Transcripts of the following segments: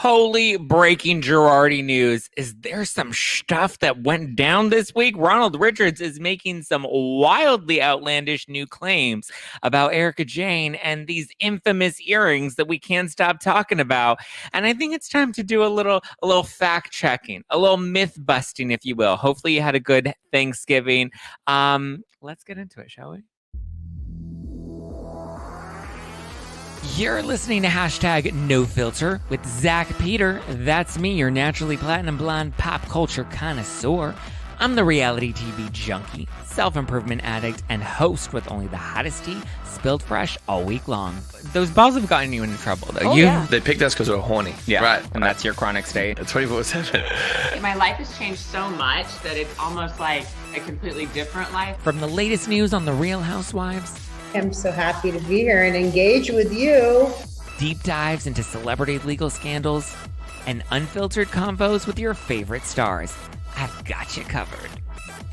totally breaking Gerardi news. Is there some stuff that went down this week? Ronald Richards is making some wildly outlandish new claims about Erika Jayne and these infamous earrings that we can't stop talking about. And I think it's time to do a little fact checking, a little myth busting, if you will. Hopefully you had a good Thanksgiving. Let's get into it, shall we? You're listening to #NoFilter with Zack Peter. That's me, your naturally platinum blonde pop culture connoisseur. I'm the reality TV junkie, self-improvement addict, and host with only the hottest tea spilled fresh all week long. Those balls have gotten you into trouble, though. Yeah. They picked us because we're horny. Yeah, right. And that's your chronic state. 24/7. My life has changed so much that it's almost like a completely different life. From the latest news on The Real Housewives, I'm so happy to be here and engage with you. deep dives into celebrity legal scandals, and unfiltered convos with your favorite stars, I've got you covered.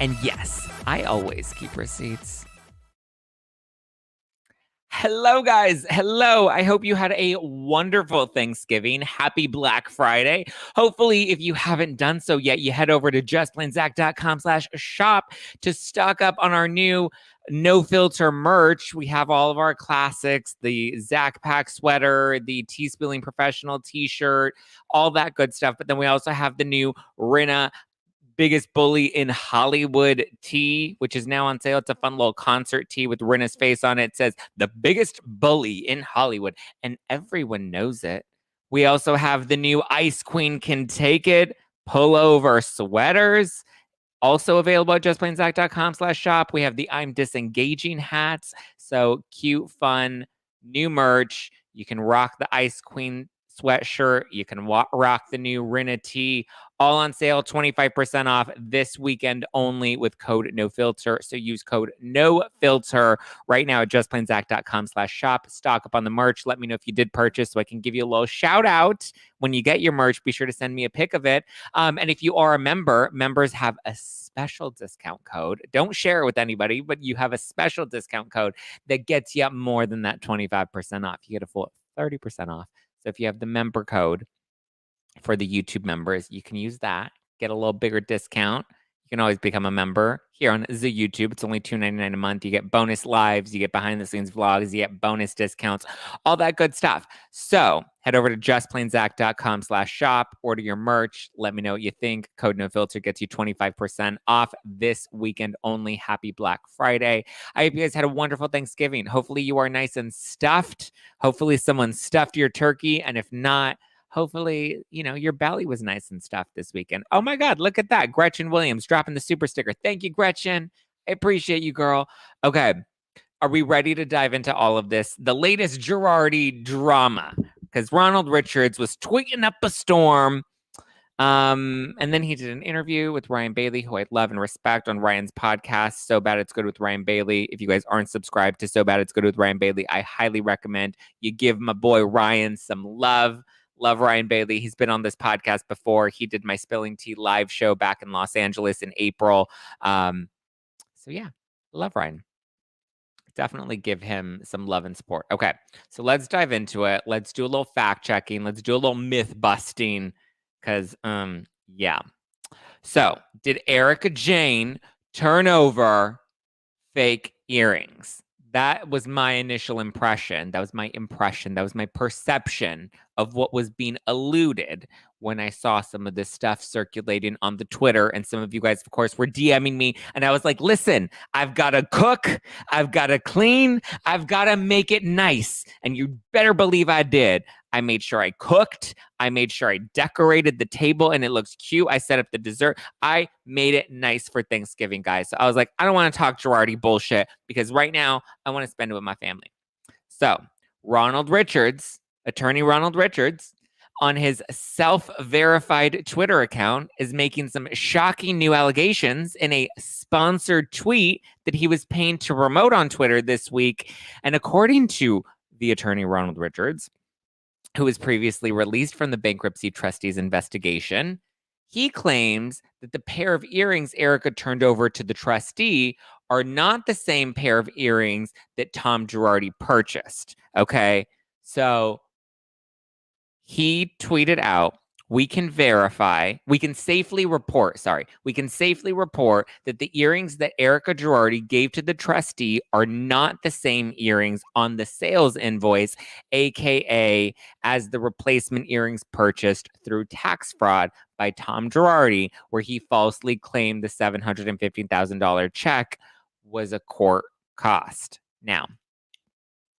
And yes, I always keep receipts. Hello, guys. Hello. I hope you had a wonderful Thanksgiving. Happy Black Friday. Hopefully, if you haven't done so yet, you head over to justplainzack.com/shop to stock up on our new No Filter merch. We have all of our classics, the Zack Pack sweater, the Tea Spilling Professional t-shirt, all that good stuff. But then we also have the new Rinna Biggest Bully in Hollywood tee, which is now on sale. It's a fun little concert tee with Rinna's face on it. It says the biggest bully in Hollywood, and everyone knows it. We also have the new Ice Queen Can Take It pullover sweaters, also available at justplainzack.com/shop. We have the I'm Disengaging hats. So cute, fun, new merch. You can rock the Ice Queen sweatshirt. You can rock the new Rinna tee. All on sale, 25% off this weekend only with code NoFilter. So use code NoFilter right now at justplainzack.com/shop. Stock up on the merch. Let me know if you did purchase so I can give you a little shout out when you get your merch. Be sure to send me a pic of it. And if you are a member, members have a special discount code. Don't share it with anybody, but you have a special discount code that gets you more than that 25% off. You get a full 30% off. So if you have the member code for the YouTube members, you can use that, get a little bigger discount. You can always become a member here on the YouTube. It's only $2.99 a month. You get bonus lives, you get behind the scenes vlogs, you get bonus discounts, all that good stuff. So head over to justplainzack.com/shop, order your merch. Let me know what you think. Code NoFilter gets you 25% off this weekend only. Happy Black Friday. I hope you guys had a wonderful Thanksgiving. Hopefully you are nice and stuffed. Hopefully someone stuffed your turkey. And if not, hopefully, your belly was nice and stuffed this weekend. Oh my God, look at that. Gretchen Williams dropping the super sticker. Thank you, Gretchen. I appreciate you, girl. Okay, are we ready to dive into all of this? The latest Gerardi drama, because Ronald Richards was tweeting up a storm. And then he did an interview with Ryan Bailey, who I love and respect, on Ryan's podcast, So Bad It's Good with Ryan Bailey. If you guys aren't subscribed to So Bad It's Good with Ryan Bailey, I highly recommend you give my boy Ryan some love. Love Ryan Bailey. He's been on this podcast before. He did my Spilling Tea live show back in Los Angeles in April. So yeah, love Ryan. Definitely give him some love and support. Okay, so let's dive into it. Let's do a little fact checking. Let's do a little myth busting. Because, yeah. So, did Erika Jayne turn over fake earrings? That was my initial impression. That was my impression. That was my perception of what was being alluded when I saw some of this stuff circulating on the Twitter. And some of you guys, of course, were DMing me. And I was like, listen, I've got to cook. I've got to clean. I've got to make it nice. And you better believe I did. I made sure I cooked. I made sure I decorated the table and it looks cute. I set up the dessert. I made it nice for Thanksgiving, guys. So I was like, I don't want to talk Gerardi bullshit because right now I want to spend it with my family. So Ronald Richards, attorney Ronald Richards, on his self-verified Twitter account, is making some shocking new allegations in a sponsored tweet that he was paying to promote on Twitter this week. And according to the attorney Ronald Richards, who was previously released from the bankruptcy trustee's investigation, he claims that the pair of earrings Erika turned over to the trustee are not the same pair of earrings that Tom Gerardi purchased. Okay, so he tweeted out, we can safely report that the earrings that Erika Girardi gave to the trustee are not the same earrings on the sales invoice, aka as the replacement earrings purchased through tax fraud by Tom Girardi, where he falsely claimed the $750,000 check was a court cost. Now,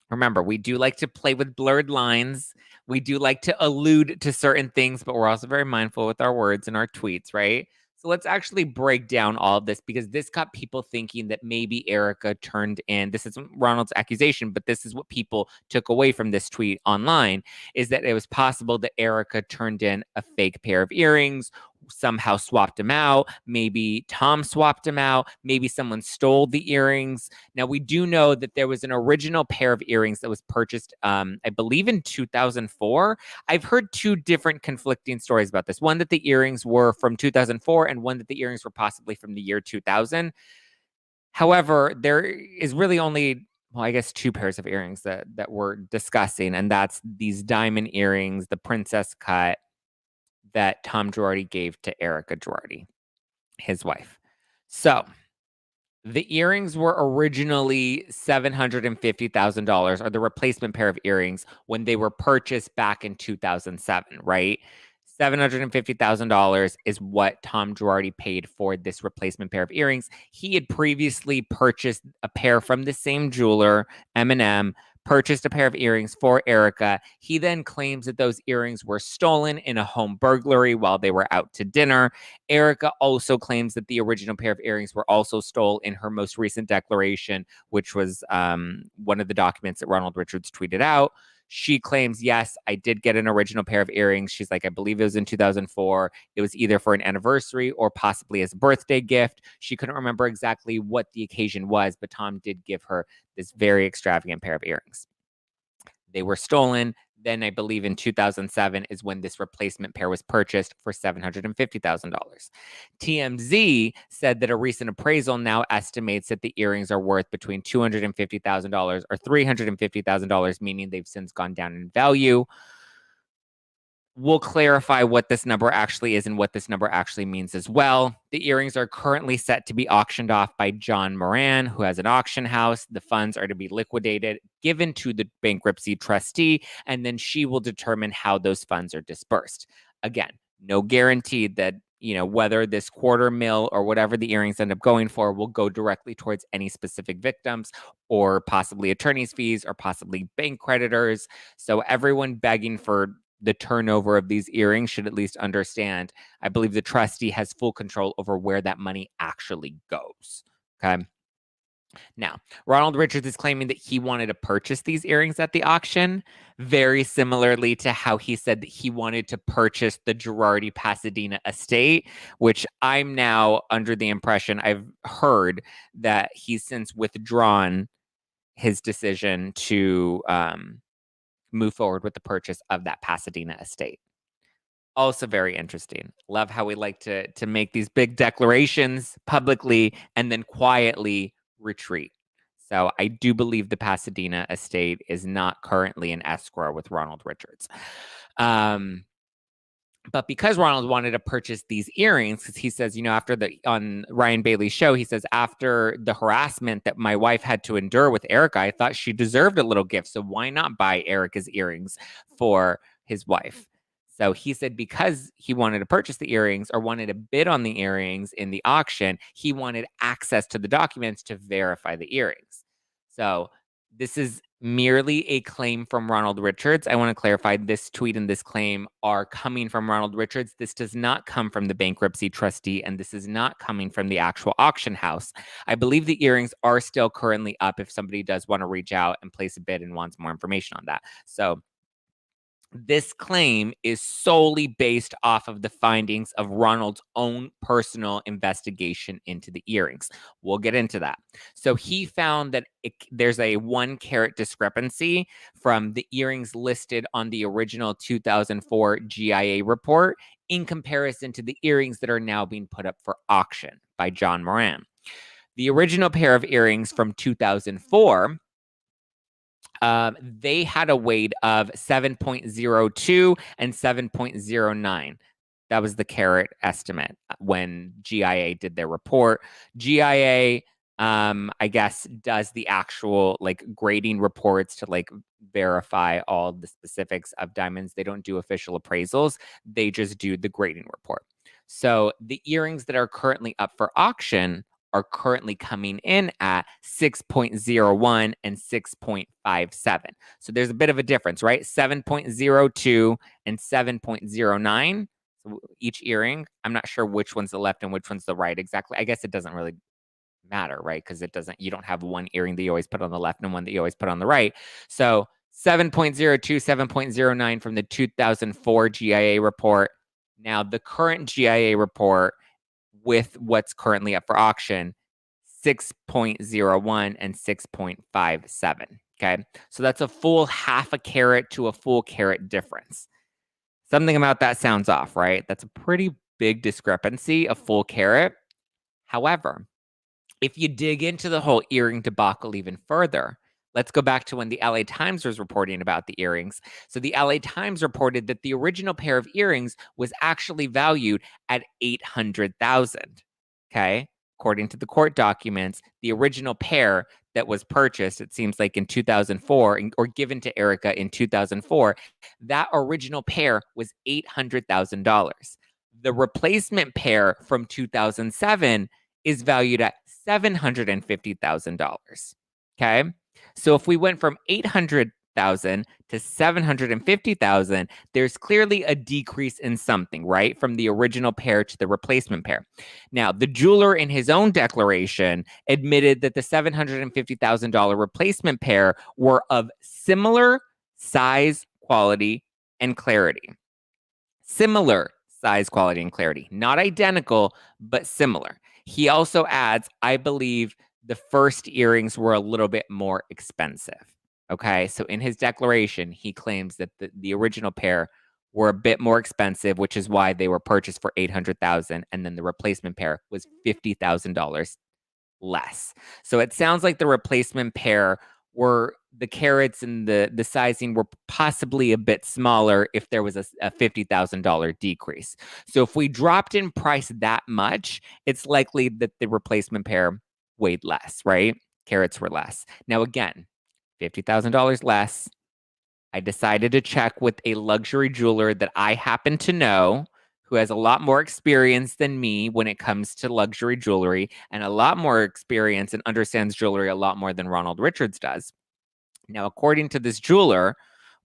remember, we do like to play with blurred lines. We do like to allude to certain things, but we're also very mindful with our words and our tweets, right? So let's actually break down all of this, because this got people thinking that maybe Erika turned in, this isn't Ronald's accusation, but this is what people took away from this tweet online, is that it was possible that Erika turned in a fake pair of earrings, somehow swapped them out. Maybe Tom swapped them out. Maybe someone stole the earrings. Now, we do know that there was an original pair of earrings that was purchased, I believe, in 2004. I've heard two different conflicting stories about this. One that the earrings were from 2004 and one that the earrings were possibly from the year 2000. However, there is really only, well, I guess, two pairs of earrings that we're discussing, and that's these diamond earrings, the princess cut, that Tom Girardi gave to Erika Girardi, his wife. So the earrings were originally $750,000, or the replacement pair of earrings, when they were purchased back in 2007, right? $750,000 is what Tom Girardi paid for this replacement pair of earrings. He had previously purchased a pair from the same jeweler, M&M, purchased a pair of earrings for Erika. He then claims that those earrings were stolen in a home burglary while they were out to dinner. Erika also claims that the original pair of earrings were also stolen in her most recent declaration, which was one of the documents that Ronald Richards tweeted out. She claims, yes, I did get an original pair of earrings. She's like, I believe it was in 2004. It was either for an anniversary or possibly as a birthday gift. She couldn't remember exactly what the occasion was, but Tom did give her this very extravagant pair of earrings. They were stolen. Then I believe in 2007 is when this replacement pair was purchased for $750,000. TMZ said that a recent appraisal now estimates that the earrings are worth between $250,000 or $350,000, meaning they've since gone down in value. We'll clarify what this number actually is and what this number actually means as well. The earrings are currently set to be auctioned off by John Moran, who has an auction house. The funds are to be liquidated, given to the bankruptcy trustee, and then she will determine how those funds are dispersed. Again, no guarantee that, whether this $250,000 or whatever the earrings end up going for will go directly towards any specific victims, or possibly attorney's fees, or possibly bank creditors. So everyone begging for the turnover of these earrings should at least understand, I believe the trustee has full control over where that money actually goes. Okay. Now, Ronald Richards is claiming that he wanted to purchase these earrings at the auction, very similarly to how he said that he wanted to purchase the Gerardi Pasadena estate, which I'm now under the impression, I've heard that he's since withdrawn his decision to move forward with the purchase of that Pasadena estate. Also very interesting. Love how we like to make these big declarations publicly and then quietly retreat. So I do believe the Pasadena estate is not currently in escrow with Ronald Richards. But because Ronald wanted to purchase these earrings, because he says, on Ryan Bailey's show, he says, after the harassment that my wife had to endure with Erika, I thought she deserved a little gift. So why not buy Erika's earrings for his wife? So he said because he wanted to purchase the earrings, or wanted to bid on the earrings in the auction, he wanted access to the documents to verify the earrings. So this is merely a claim from Ronald Richards. I want to clarify, this tweet and this claim are coming from Ronald Richards. This does not come from the bankruptcy trustee, and this is not coming from the actual auction house. I believe the earrings are still currently up if somebody does want to reach out and place a bid and wants more information on that. So this claim is solely based off of the findings of Ronald's own personal investigation into the earrings. We'll get into that. So he found that there's a 1 carat discrepancy from the earrings listed on the original 2004 GIA report in comparison to the earrings that are now being put up for auction by John Moran. The original pair of earrings from 2004, They had a weight of 7.02 and 7.09. That was the carat estimate when GIA did their report. GIA, I guess, does the actual like grading reports to like verify all the specifics of diamonds. They don't do official appraisals. They just do the grading report. So the earrings that are currently up for auction are currently coming in at 6.01 and 6.57. So there's a bit of a difference, right? 7.02 and 7.09. So each earring, I'm not sure which one's the left and which one's the right exactly. I guess it doesn't really matter, right? Because you don't have one earring that you always put on the left and one that you always put on the right. So 7.02, 7.09 from the 2004 GIA report. Now the current GIA report with what's currently up for auction, 6.01 and 6.57. Okay. So that's a full half a carat to a full carat difference. Something about that sounds off, right? That's a pretty big discrepancy, a full carat. However, if you dig into the whole earring debacle even further, let's go back to when the LA Times was reporting about the earrings. So the LA Times reported that the original pair of earrings was actually valued at $800,000. Okay. According to the court documents, the original pair that was purchased, it seems like in 2004 or given to Erika in 2004, that original pair was $800,000. The replacement pair from 2007 is valued at $750,000. Okay. So if we went from 800,000 to 750,000, there's clearly a decrease in something, right? From the original pair to the replacement pair. Now, the jeweler in his own declaration admitted that the $750,000 replacement pair were of similar size, quality, and clarity. Similar size, quality, and clarity. Not identical, but similar. He also adds, I believe the first earrings were a little bit more expensive. Okay, so in his declaration, he claims that the original pair were a bit more expensive, which is why they were purchased for $800,000, and then the replacement pair was $50,000 less. So it sounds like the replacement pair were the carats and the sizing were possibly a bit smaller if there was a $50,000 decrease. So if we dropped in price that much, it's likely that the replacement pair weighed less, right? Carats were less. Now, again, $50,000 less. I decided to check with a luxury jeweler that I happen to know who has a lot more experience than me when it comes to luxury jewelry and a lot more experience and understands jewelry a lot more than Ronald Richards does. Now, according to this jeweler,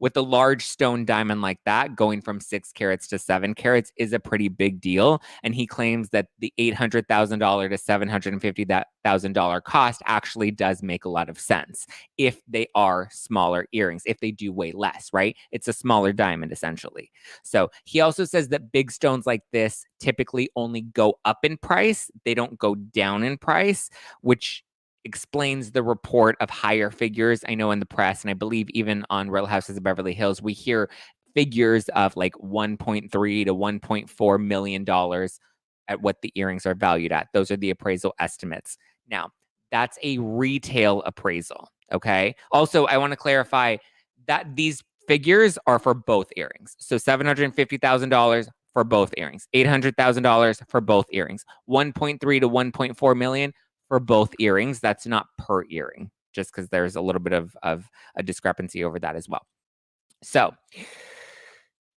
with a large stone diamond like that, going from 6 carats to 7 carats is a pretty big deal. And he claims that the $800,000 to $750,000 cost actually does make a lot of sense if they are smaller earrings, if they do weigh less, right? It's a smaller diamond, essentially. So he also says that big stones like this typically only go up in price. They don't go down in price, which explains the report of higher figures. I know in the press, and I believe even on Real Houses of Beverly Hills, we hear figures of like $1.3 to $1.4 million at what the earrings are valued at. Those are the appraisal estimates. Now, that's a retail appraisal. Okay. Also, I want to clarify that these figures are for both earrings. So $750,000 for both earrings, $800,000 for both earrings, 1.3 to 1.4 million for both earrings. That's not per earring, just because there's a little bit of a discrepancy over that as well. So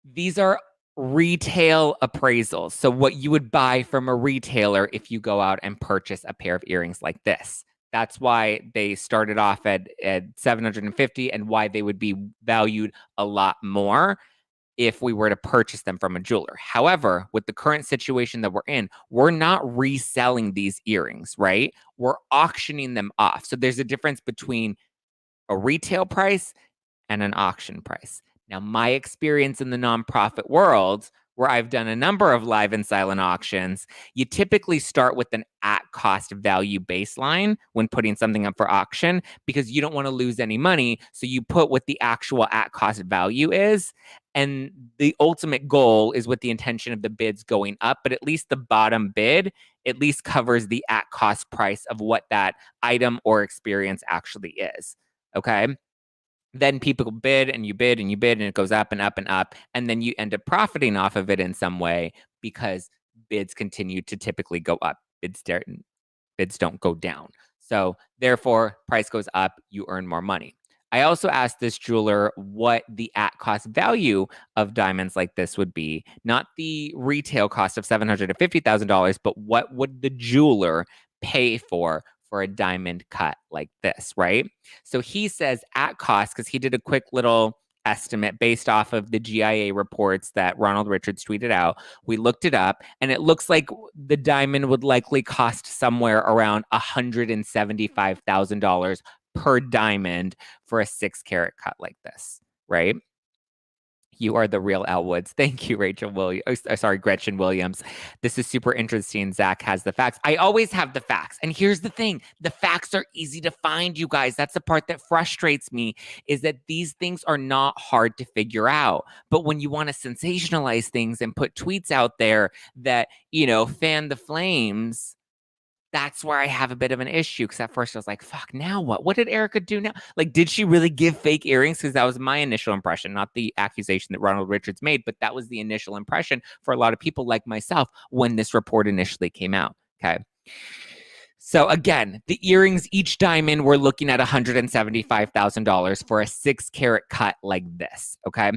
these are retail appraisals. So what you would buy from a retailer if you go out and purchase a pair of earrings like this. That's why they started off at 750 and why they would be valued a lot more if we were to purchase them from a jeweler. However, with the current situation that we're in, we're not reselling these earrings, right? We're auctioning them off. So there's a difference between a retail price and an auction price. Now, my experience in the nonprofit world, where I've done a number of live and silent auctions, you typically start with an at-cost value baseline when putting something up for auction because you don't want to lose any money. So you put what the actual at-cost value is. And the ultimate goal is with the intention of the bids going up, but at least the bottom bid at least covers the at-cost price of what that item or experience actually is. Okay? Then people bid and you bid and you bid, and it goes up and up and up. And then you end up profiting off of it in some way because bids continue to typically go up. Bids don't go down. So therefore, price goes up, you earn more money. I also asked this jeweler what the at-cost value of diamonds like this would be, not the retail cost of $750,000, but what would the jeweler pay for a diamond cut like this, right? So he says at cost, because he did a quick little estimate based off of the GIA reports that Ronald Richards tweeted out. We looked it up, and it looks like the diamond would likely cost somewhere around $175,000 per diamond for a 6-carat cut like this, right? You are the real Elwoods. Thank you, Gretchen Williams. This is super interesting. Zach has the facts. I always have the facts. And here's the thing. The facts are easy to find, you guys. That's the part that frustrates me, is that these things are not hard to figure out. But when you want to sensationalize things and put tweets out there that, fan the flames, that's where I have a bit of an issue, because at first I was like, fuck, now what? What did Erika do now? Like, did she really give fake earrings? Because that was my initial impression, not the accusation that Ronald Richards made, but that was the initial impression for a lot of people like myself when this report initially came out, okay? So again, the earrings, each diamond, we're looking at $175,000 for a 6-carat cut like this, okay?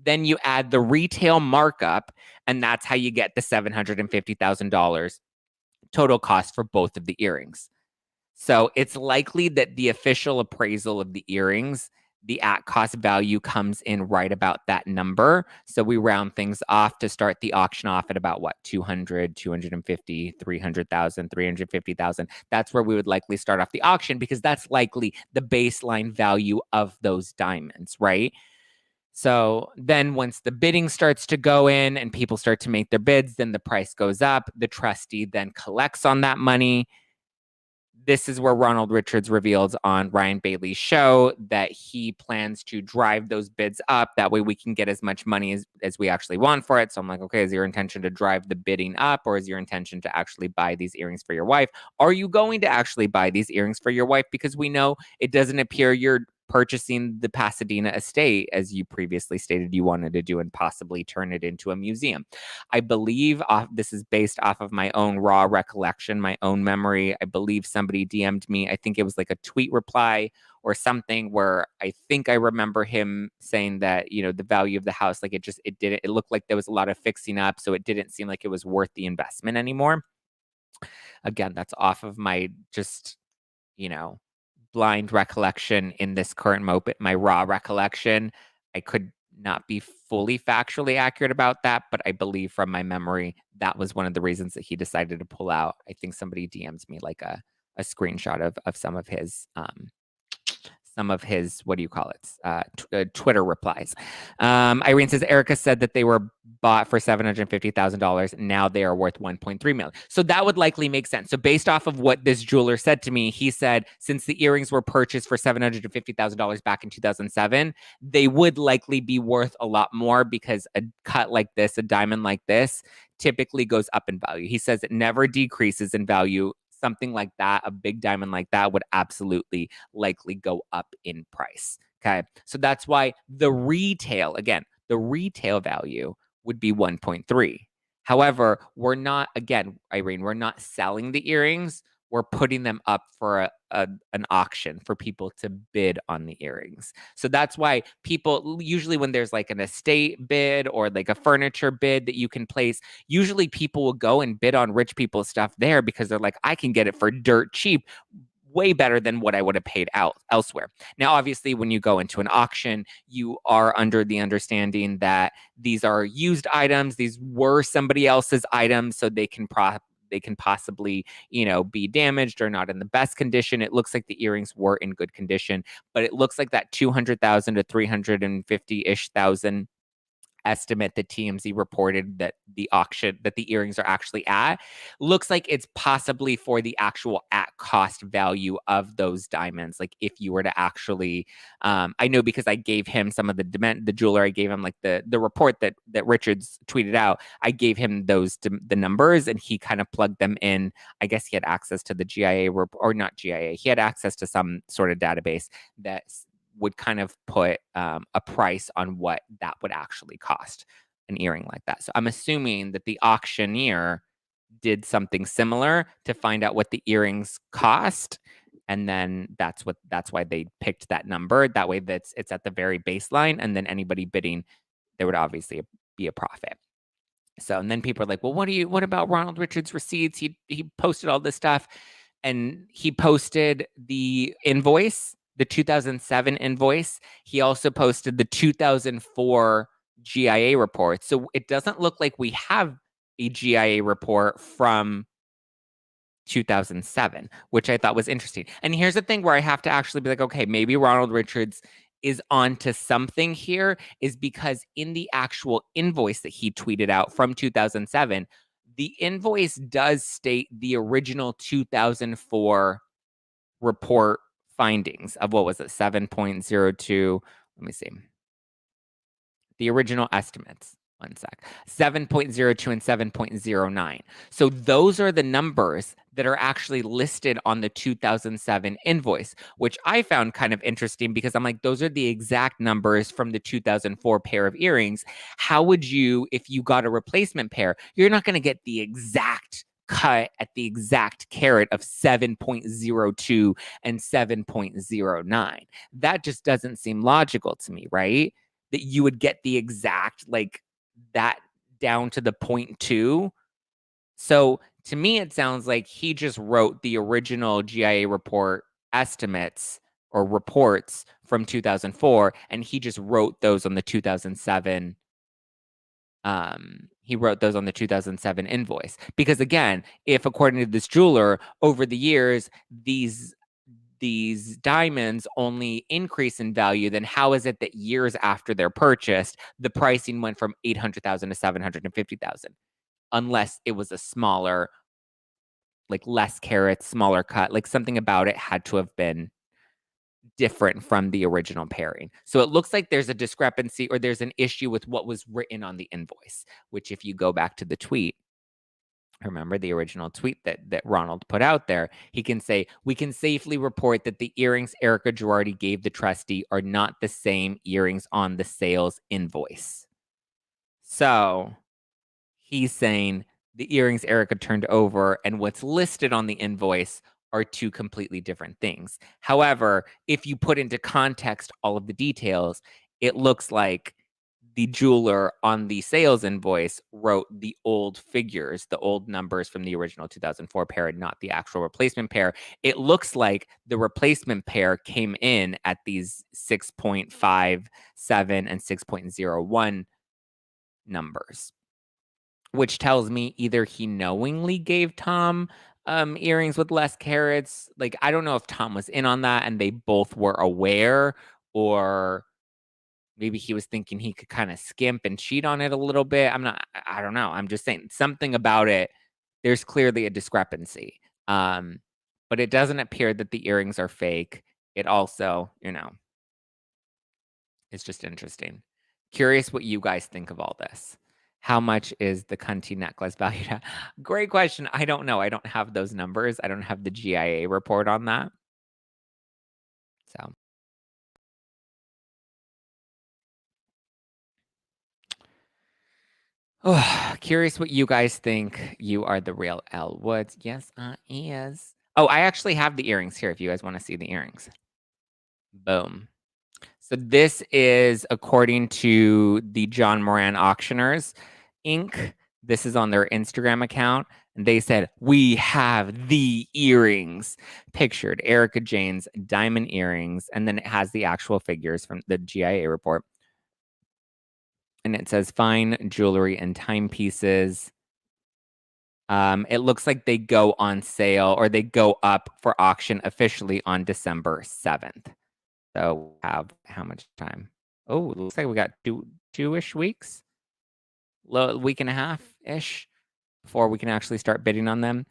Then you add the retail markup, and that's how you get the $750,000 total cost for both of the earrings. So it's likely that the official appraisal of the earrings, the at-cost value comes in right about that number. So we round things off to start the auction off at about what, 200, 250, 300,000, 350,000. That's where we would likely start off the auction, because that's likely the baseline value of those diamonds, right? So then once the bidding starts to go in and people start to make their bids, then the price goes up. The trustee then collects on that money. This is where Ronald Richards reveals on Ryan Bailey's show that he plans to drive those bids up. That way we can get as much money as we actually want for it. So I'm like, okay, is your intention to drive the bidding up, or is your intention to actually buy these earrings for your wife? Are you going to actually buy these earrings for your wife? Because we know it doesn't appear you're purchasing the Pasadena estate, as you previously stated you wanted to do, and possibly turn it into a museum. I believe this is based off of my own raw recollection, my own memory. I believe somebody DM'd me. I think it was like a tweet reply or something, where I think I remember him saying that, the value of the house, like it looked like there was a lot of fixing up. So it didn't seem like it was worth the investment anymore. Again, that's off of my just, blind recollection in this current moment, my raw recollection. I could not be fully factually accurate about that, but I believe from my memory, that was one of the reasons that he decided to pull out. I think somebody DMs me like a screenshot of some of his what do you call it? Twitter replies. Irene says, Erika said that they were bought for $750,000. Now they are worth $1.3 million. So that would likely make sense. So based off of what this jeweler said to me, he said, since the earrings were purchased for $750,000 back in 2007, they would likely be worth a lot more, because a cut like this, a diamond like this, typically goes up in value. He says it never decreases in value. Something like that, a big diamond like that, would absolutely likely go up in price. Okay. So that's why the retail value would be 1.3. However, we're not, again, Irene, we're not selling the earrings. We're putting them up for an auction for people to bid on the earrings. So that's why people, usually when there's like an estate bid or like a furniture bid that you can place, usually people will go and bid on rich people's stuff there, because they're like, I can get it for dirt cheap, way better than what I would have paid out elsewhere. Now, obviously, when you go into an auction, you are under the understanding that these are used items. These were somebody else's items, so they can possibly, be damaged or not in the best condition. It looks like the earrings were in good condition, but it looks like that 200,000 to 350-ish thousand estimate that TMZ reported that the earrings are actually at, looks like it's possibly for the actual at cost value of those diamonds. Like if you were to actually, I know because I gave him some of the jeweler, I gave him like the report that Richards tweeted out. I gave him the numbers, and he kind of plugged them in. I guess he had access to the GIA or not GIA. He had access to some sort of database that would kind of put a price on what that would actually cost, an earring like that. So I'm assuming that the auctioneer did something similar to find out what the earrings cost. And then that's why they picked that number. That way it's at the very baseline. And then anybody bidding, there would obviously be a profit. So, and then people are like, well, what about Ronald Richards' receipts? He posted all this stuff, and he posted the invoice, the 2007 invoice. He also posted the 2004 GIA report. So it doesn't look like we have a GIA report from 2007, which I thought was interesting. And here's the thing where I have to actually be like, okay, maybe Ronald Richards is onto something here, is because in the actual invoice that he tweeted out from 2007, the invoice does state the original 2004 report findings of what was it, 7.02. Let me see. The original estimates. One sec. 7.02 and 7.09. So those are the numbers that are actually listed on the 2007 invoice, which I found kind of interesting because I'm like, those are the exact numbers from the 2004 pair of earrings. How would you, if you got a replacement pair, you're not going to get the exact cut at the exact carat of 7.02 and 7.09. That just doesn't seem logical to me, right? That you would get the exact, like, that down to the 0.2. So to me, it sounds like he just wrote the original GIA report estimates or reports from 2004, and he just wrote those on the 2007. He wrote those on the 2007 invoice. Because again, if according to this jeweler, over the years, these diamonds only increase in value, then how is it that years after they're purchased, the pricing went from 800,000 to 750,000? Unless it was a smaller, like less carats, smaller cut, like something about it had to have been different from the original pairing. So it looks like there's a discrepancy or there's an issue with what was written on the invoice, which if you go back to the tweet, remember the original tweet that Ronald put out there, he can say, we can safely report that the earrings Erika Girardi gave the trustee are not the same earrings on the sales invoice. So he's saying the earrings Erika turned over and what's listed on the invoice are two completely different things. However, if you put into context all of the details, it looks like the jeweler on the sales invoice wrote the old figures, the old numbers from the original 2004 pair, not the actual replacement pair. It looks like the replacement pair came in at these 6.57 and 6.01 numbers, which tells me either he knowingly gave Tom earrings with less carats. Like, I don't know if Tom was in on that and they both were aware, or maybe he was thinking he could kind of skimp and cheat on it a little bit. I don't know. I'm just saying something about it. There's clearly a discrepancy. But it doesn't appear that the earrings are fake. It also, it's just interesting. Curious what you guys think of all this. How much is the Cunty necklace valued at? Great question. I don't know. I don't have those numbers. I don't have the GIA report on that. So. Oh, curious what you guys think. You are the real Elle Woods. Yes, I is. Oh, I actually have the earrings here if you guys want to see the earrings. Boom. So this is according to the John Moran Auctioneers, Inc. This is on their Instagram account. And they said, we have the earrings. Pictured Erika Jayne's diamond earrings. And then it has the actual figures from the GIA report. And it says fine jewelry and timepieces. It looks like they go on sale or they go up for auction officially on December 7th. So we have how much time? Oh, it looks like we got two-ish weeks, week and a half-ish before we can actually start bidding on them.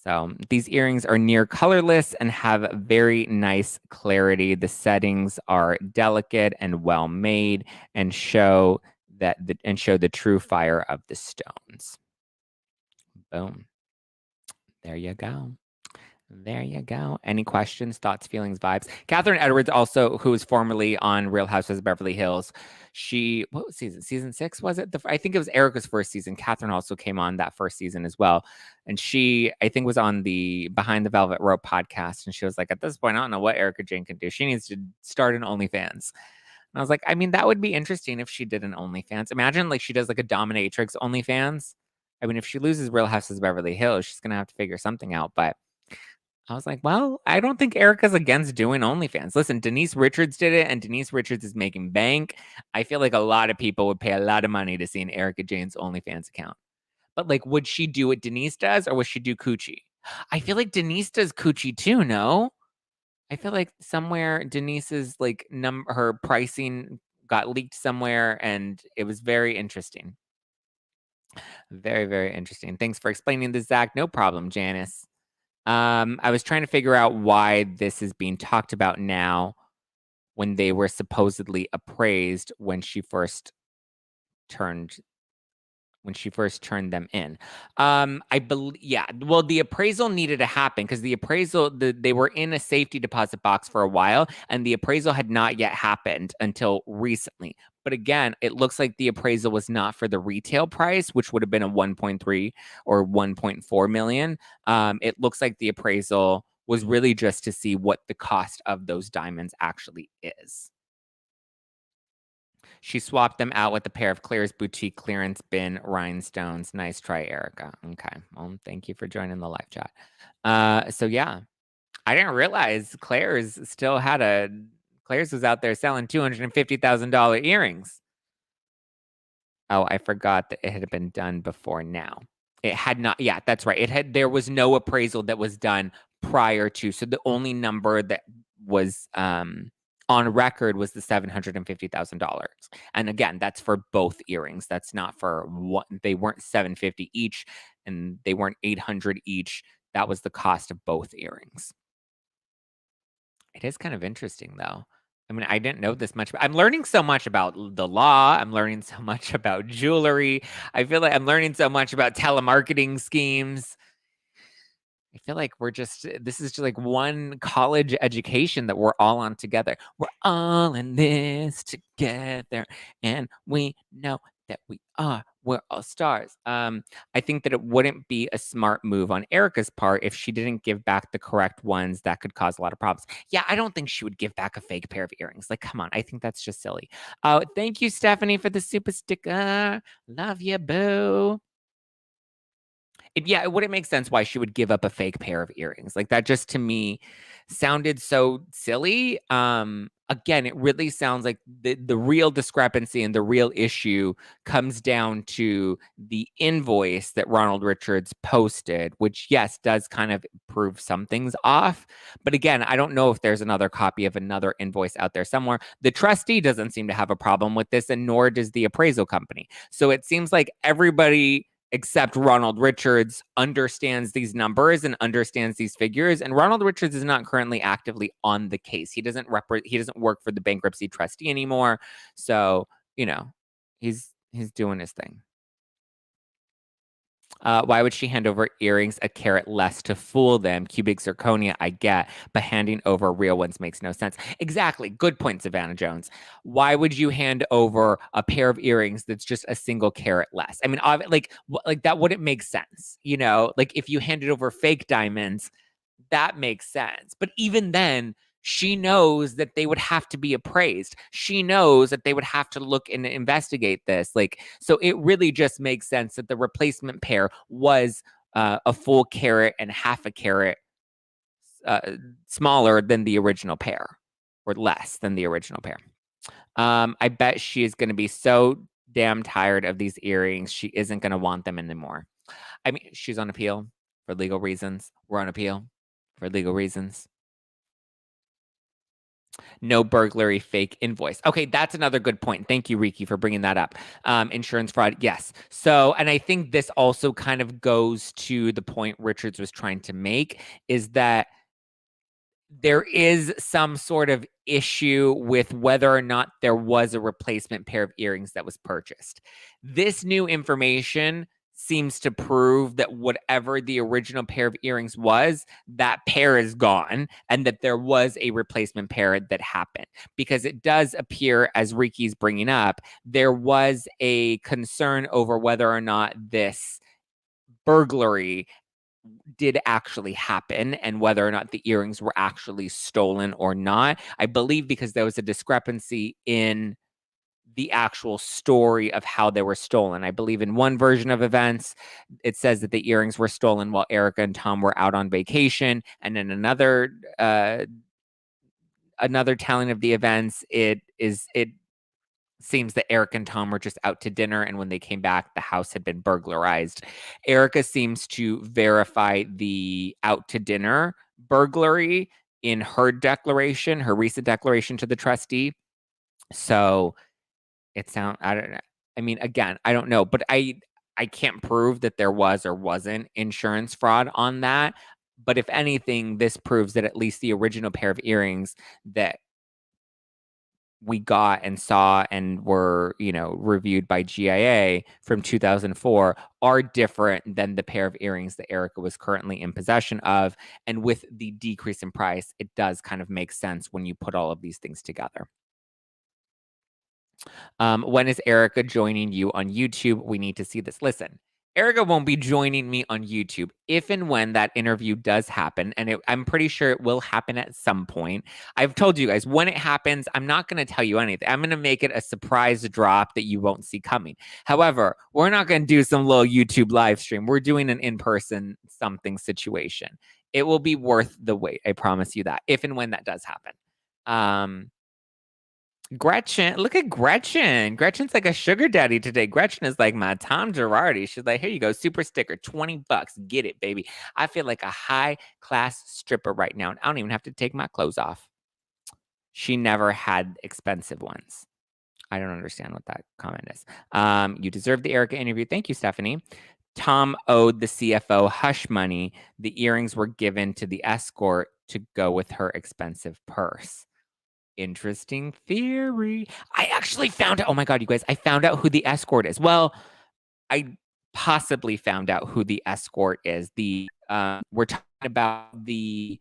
So these earrings are near colorless and have very nice clarity. The settings are delicate and well made and show the true fire of the stones. Boom. There you go. There you go. Any questions, thoughts, feelings, vibes? Catherine Edwards, also, who was formerly on Real Housewives of Beverly Hills. What was season 6, was it? I think it was Erika's first season. Catherine also came on that first season as well. And she, I think, was on the Behind the Velvet Rope podcast. And she was like, at this point, I don't know what Erika Jayne can do. She needs to start an OnlyFans. And I was like, I mean, that would be interesting if she did an OnlyFans. Imagine like she does like a dominatrix OnlyFans. I mean, if she loses Real Housewives of Beverly Hills, she's going to have to figure something out. But I was like, well, I don't think Erika's against doing OnlyFans. Listen, Denise Richards did it, and Denise Richards is making bank. I feel like a lot of people would pay a lot of money to see an Erika Jayne's OnlyFans account. But like, would she do what Denise does, or would she do coochie? I feel like Denise does coochie too, no? I feel like somewhere Denise's like her pricing got leaked somewhere, and it was very interesting. Very, very interesting. Thanks for explaining this, Zach. No problem, Janice. I was trying to figure out why this is being talked about now when they were supposedly appraised when she first turned them in. I believe, yeah. Well, the appraisal needed to happen because the appraisal, they were in a safety deposit box for a while, and the appraisal had not yet happened until recently. But again, it looks like the appraisal was not for the retail price, which would have been a 1.3 or 1.4 million. It looks like the appraisal was really just to see what the cost of those diamonds actually is. She swapped them out with a pair of Claire's Boutique clearance bin rhinestones. Nice try, Erika. Okay. Well, thank you for joining the live chat. So yeah, I didn't realize Claire's was out there selling $250,000 earrings. Oh, I forgot that it had been done before now. It had not. Yeah, that's right. There was no appraisal that was done prior to. So the only number that was on record was the $750,000. And again, that's for both earrings. That's not for one. They weren't $750 each, and they weren't $800 each. That was the cost of both earrings. It is kind of interesting, though. I mean, I didn't know this much. I'm learning so much about the law. I'm learning so much about jewelry. I feel like I'm learning so much about telemarketing schemes. I feel like this is just like one college education that we're all on together. We're all in this together, and we know that we're all stars. I think that it wouldn't be a smart move on Erika's part if she didn't give back the correct ones that could cause a lot of problems. Yeah, I don't think she would give back a fake pair of earrings. Like, come on, I think that's just silly. Thank you, Stephanie, for the super sticker. Love you, boo. It wouldn't make sense why she would give up a fake pair of earrings. Like, that just to me sounded so silly. Again, it really sounds like the real discrepancy and the real issue comes down to the invoice that Ronald Richards posted, which, yes, does kind of prove some things off. But again, I don't know if there's another copy of another invoice out there somewhere. The trustee doesn't seem to have a problem with this, and nor does the appraisal company. So it seems like everybody except Ronald Richards understands these numbers and understands these figures. And Ronald Richards is not currently actively on the case. He doesn't work for the bankruptcy trustee anymore. So, he's doing his thing. Why would she hand over earrings a carat less to fool them? Cubic zirconia, I get, but handing over real ones makes no sense. Exactly. Good point, Savannah Jones. Why would you hand over a pair of earrings that's just a single carat less? I mean, like that wouldn't make sense. Like if you handed over fake diamonds, that makes sense. But even then, she knows that they would have to be appraised. She knows that they would have to look and investigate this. So it really just makes sense that the replacement pair was a full carat and half a carat smaller than the original pair, or less than the original pair. I bet she is going to be so damn tired of these earrings. She isn't going to want them anymore. I mean, she's on appeal for legal reasons. We're on appeal for legal reasons. No burglary, fake invoice. Okay, that's another good point. Thank you, Riki, for bringing that up. Insurance fraud, yes. So, and I think this also kind of goes to the point Richards was trying to make, is that there is some sort of issue with whether or not there was a replacement pair of earrings that was purchased. This new information seems to prove that whatever the original pair of earrings was, that pair is gone, and that there was a replacement pair that happened. Because it does appear, as Riki's bringing up, there was a concern over whether or not this burglary did actually happen and whether or not the earrings were actually stolen or not. I believe because there was a discrepancy in the actual story of how they were stolen. I believe in one version of events, it says that the earrings were stolen while Erika and Tom were out on vacation. And in another telling of the events, it seems that Erika and Tom were just out to dinner, and when they came back, the house had been burglarized. Erika seems to verify the out to dinner burglary in her declaration, her recent declaration to the trustee. So I don't know. I mean, again, I don't know, but I can't prove that there was or wasn't insurance fraud on that. But if anything, this proves that at least the original pair of earrings that we got and saw and were, reviewed by GIA from 2004 are different than the pair of earrings that Erika was currently in possession of. And with the decrease in price, it does kind of make sense when you put all of these things together. When is Erika joining you on YouTube? We need to see this. Listen, Erika won't be joining me on YouTube if and when that interview does happen. And I'm pretty sure it will happen at some point. I've told you guys, when it happens, I'm not going to tell you anything. I'm going to make it a surprise drop that you won't see coming. However, we're not going to do some little YouTube live stream. We're doing an in-person something situation. It will be worth the wait. I promise you that, if and when that does happen. Gretchen, look at Gretchen. Gretchen's like a sugar daddy today. Gretchen is like my Tom Gerardi. She's like, here you go, super sticker, $20. Get it, baby. I feel like a high class stripper right now, and I don't even have to take my clothes off. She never had expensive ones. I don't understand what that comment is. You deserve the Erika interview. Thank you, Stephanie. Tom owed the CFO hush money. The earrings were given to the escort to go with her expensive purse. Interesting theory. I actually found out. Oh my God, you guys, I found out who the escort is. Well, I possibly found out who the escort is. We're talking about the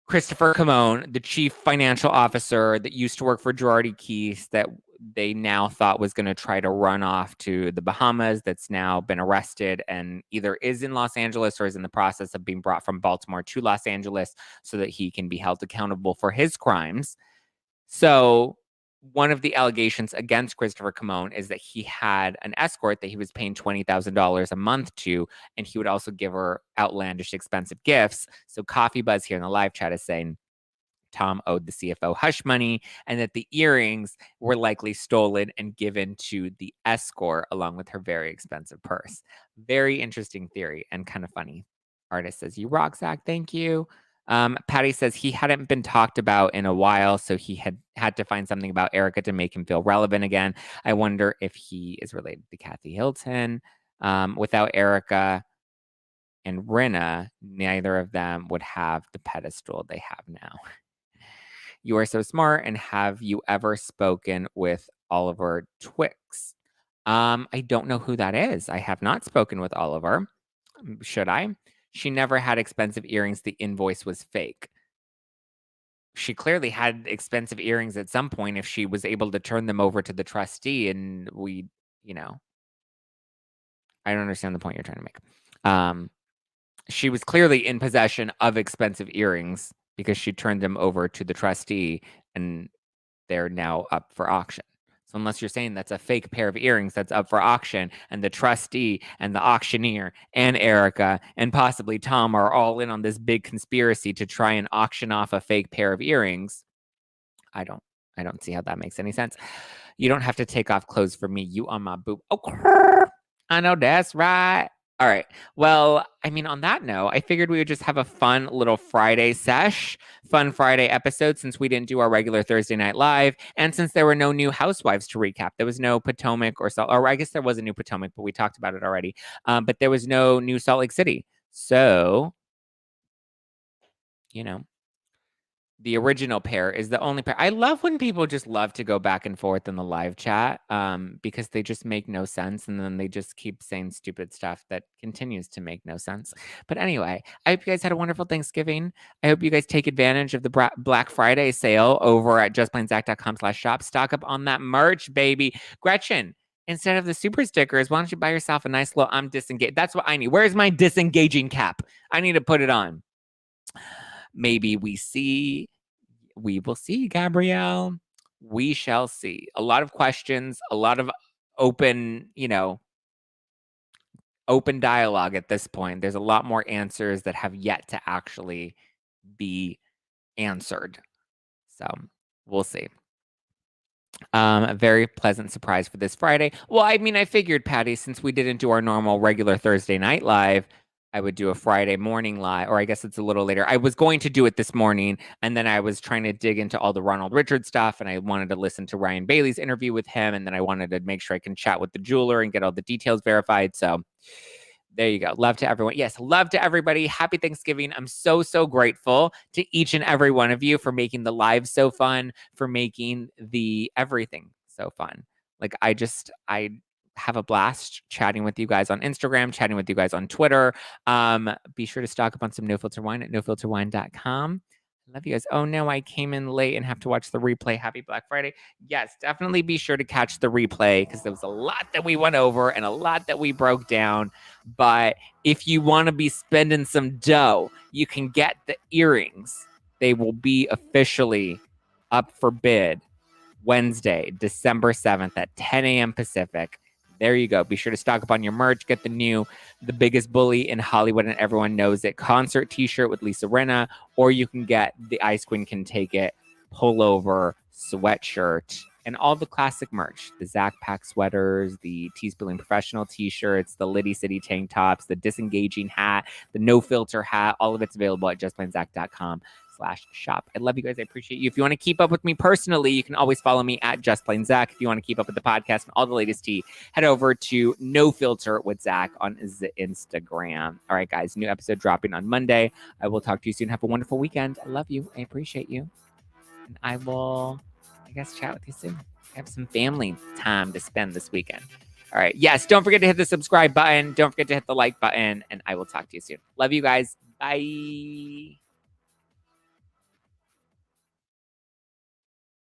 Christopher Camone, the chief financial officer that used to work for Gerardi Keys that they now thought was going to try to run off to the Bahamas, that's now been arrested and either is in Los Angeles or is in the process of being brought from Baltimore to Los Angeles so that he can be held accountable for his crimes. So one of the allegations against Christopher Camone is that he had an escort that he was paying $20,000 a month to, and he would also give her outlandish expensive gifts. So Coffee Buzz here in the live chat is saying Tom owed the CFO hush money and that the earrings were likely stolen and given to the escort along with her very expensive purse. Very interesting theory and kind of funny. Artist says, you rock, Zach. Thank you. Patty says he hadn't been talked about in a while, so he had to find something about Erika to make him feel relevant again. I wonder if he is related to Kathy Hilton. Without Erika and Rinna, neither of them would have the pedestal they have now. You are so smart, and have you ever spoken with Oliver Twix? I don't know who that is. I have not spoken with Oliver. Should I? She never had expensive earrings. The invoice was fake. She clearly had expensive earrings at some point if she was able to turn them over to the trustee and I don't understand the point you're trying to make. She was clearly in possession of expensive earrings because she turned them over to the trustee and they're now up for auction. So unless you're saying that's a fake pair of earrings that's up for auction and the trustee and the auctioneer and Erika and possibly Tom are all in on this big conspiracy to try and auction off a fake pair of earrings, I don't see how that makes any sense. You don't have to take off clothes for me. You on my boob. Oh, I know that's right. All right. Well, I mean, on that note, I figured we would just have a fun little Friday fun Friday episode since we didn't do our regular Thursday Night Live. And since there were no new housewives to recap, there was no Potomac or I guess there was a new Potomac, but we talked about it already. But there was no new Salt Lake City. So, The original pair is the only pair. I love when people just love to go back and forth in the live chat because they just make no sense. And then they just keep saying stupid stuff that continues to make no sense. But anyway, I hope you guys had a wonderful Thanksgiving. I hope you guys take advantage of the Black Friday sale over at justplainzack.com/shop. Stock up on that merch, baby. Gretchen, instead of the super stickers, why don't you buy yourself a nice little I'm disengaged? That's what I need. Where's my disengaging cap? I need to put it on. Maybe we will see, Gabrielle. We shall see. A lot of questions, a lot of open, open dialogue at this point. There's a lot more answers that have yet to actually be answered. So we'll see. A very pleasant surprise for this Friday. Well, I mean, I figured, Patty, since we didn't do our normal regular Thursday night live, I would do a Friday morning live, or I guess it's a little later. I was going to do it this morning, and then I was trying to dig into all the Ronald Richards stuff, and I wanted to listen to Ryan Bailey's interview with him, and then I wanted to make sure I can chat with the jeweler and get all the details verified. So there you go. Love to everyone. Yes, love to everybody. Happy Thanksgiving. I'm so, so grateful to each and every one of you for making the live so fun, for making the everything so fun. Like I have a blast chatting with you guys on Instagram, chatting with you guys on Twitter. Be sure to stock up on some No Filter Wine at nofilterwine.com. Love you guys. Oh no, I came in late and have to watch the replay. Happy Black Friday. Yes, definitely be sure to catch the replay because there was a lot that we went over and a lot that we broke down. But if you want to be spending some dough, you can get the earrings. They will be officially up for bid Wednesday, December 7th at 10 a.m. Pacific. There you go. Be sure to stock up on your merch. Get the biggest bully in Hollywood and everyone knows it concert t-shirt with Lisa Rinna, or you can get the Ice Queen Can Take It pullover, sweatshirt, and all the classic merch. The Zack Pack sweaters, the Tea-Spilling Professional t-shirts, the Liddy City tank tops, the Disengaging hat, the No Filter hat. All of it's available at justplainzack.com/shop. I love you guys. I appreciate you. If you want to keep up with me personally, you can always follow me at justplainzack. If you want to keep up with the podcast and all the latest tea, head over to No Filter with Zack on the Instagram. All right, guys, new episode dropping on Monday. I will talk to you soon. Have a wonderful weekend. I love you. I appreciate you. And I will, chat with you soon. I have some family time to spend this weekend. All right. Yes, don't forget to hit the subscribe button. Don't forget to hit the like button. And I will talk to you soon. Love you guys. Bye.